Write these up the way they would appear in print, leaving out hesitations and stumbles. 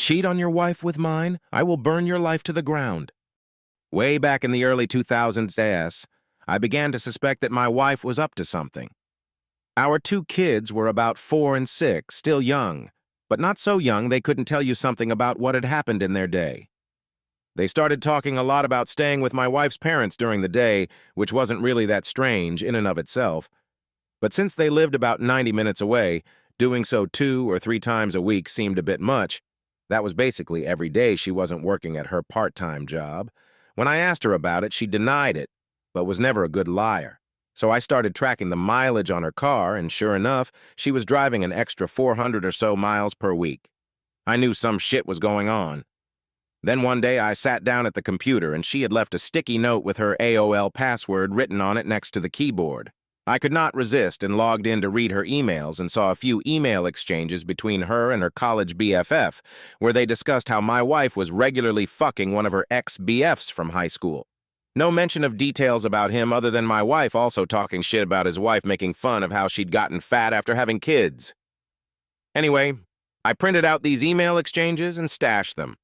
cheat on your wife with mine, I will burn your life to the ground. Way back in the early 2000s, I began to suspect that my wife was up to something. Our two kids were about 4 and 6, still young, but not so young they couldn't tell you something about what had happened in their day. They started talking a lot about staying with my wife's parents during the day, which wasn't really that strange in and of itself. But since they lived about 90 minutes away, doing so 2 or 3 times a week seemed a bit much. That was basically every day she wasn't working at her part-time job. When I asked her about it, she denied it, but was never a good liar. So I started tracking the mileage on her car, and sure enough, she was driving an extra 400 or so miles per week. I knew some shit was going on. Then one day I sat down at the computer and she had left a sticky note with her AOL password written on it next to the keyboard. I could not resist and logged in to read her emails and saw a few email exchanges between her and her college BFF, where they discussed how my wife was regularly fucking one of her ex-BFs from high school. No mention of details about him other than my wife also talking shit about his wife making fun of how she'd gotten fat after having kids. Anyway, I printed out these email exchanges and stashed them.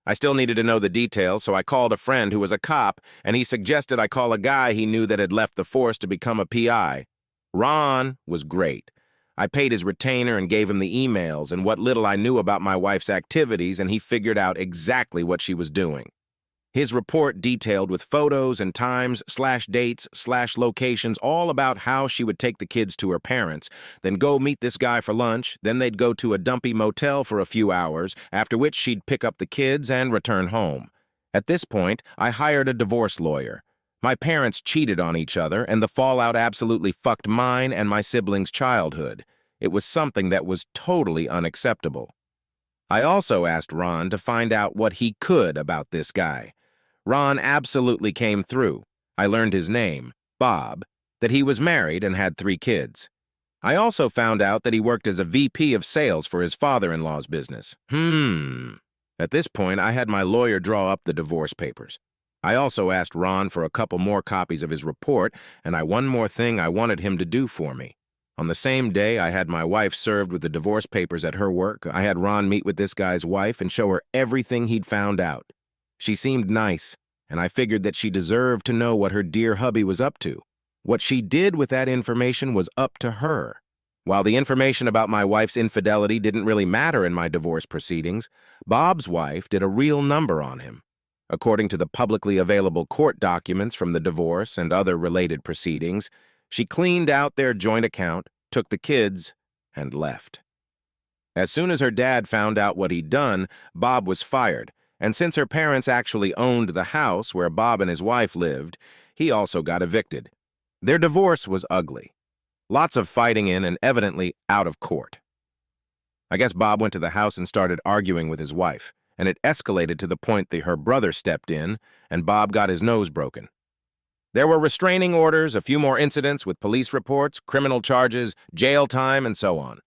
I still needed to know the details, so I called a friend who was a cop, and he suggested I call a guy he knew that had left the force to become a PI. Ron was great. I paid his retainer and gave him the emails and what little I knew about my wife's activities, and he figured out exactly what she was doing. His report detailed with photos and times/dates/locations all about how she would take the kids to her parents, then go meet this guy for lunch, then they'd go to a dumpy motel for a few hours, after which she'd pick up the kids and return home. At this point, I hired a divorce lawyer. My parents cheated on each other, and the fallout absolutely fucked mine and my siblings' childhood. It was something that was totally unacceptable. I also asked Ron to find out what he could about this guy. Ron absolutely came through. I learned his name, Bob, that he was married and had 3 kids. I also found out that he worked as a VP of sales for his father-in-law's business. At this point, I had my lawyer draw up the divorce papers. I also asked Ron for a couple more copies of his report, and one more thing I wanted him to do for me. On the same day I had my wife served with the divorce papers at her work, I had Ron meet with this guy's wife and show her everything he'd found out. She seemed nice, and I figured that she deserved to know what her dear hubby was up to. What she did with that information was up to her. While the information about my wife's infidelity didn't really matter in my divorce proceedings, Bob's wife did a real number on him. According to the publicly available court documents from the divorce and other related proceedings, she cleaned out their joint account, took the kids, and left. As soon as her dad found out what he'd done, Bob was fired. And since her parents actually owned the house where Bob and his wife lived, he also got evicted. Their divorce was ugly. Lots of fighting in and evidently out of court. I guess Bob went to the house and started arguing with his wife, and it escalated to the point that her brother stepped in, and Bob got his nose broken. There were restraining orders, a few more incidents with police reports, criminal charges, jail time, and so on.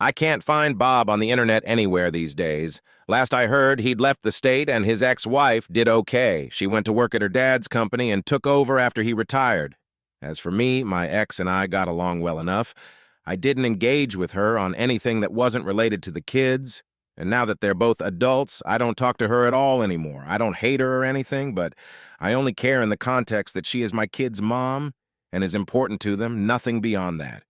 I can't find Bob on the internet anywhere these days. Last I heard, he'd left the state and his ex-wife did okay. She went to work at her dad's company and took over after he retired. As for me, my ex and I got along well enough. I didn't engage with her on anything that wasn't related to the kids. And now that they're both adults, I don't talk to her at all anymore. I don't hate her or anything, but I only care in the context that she is my kids' mom and is important to them, nothing beyond that.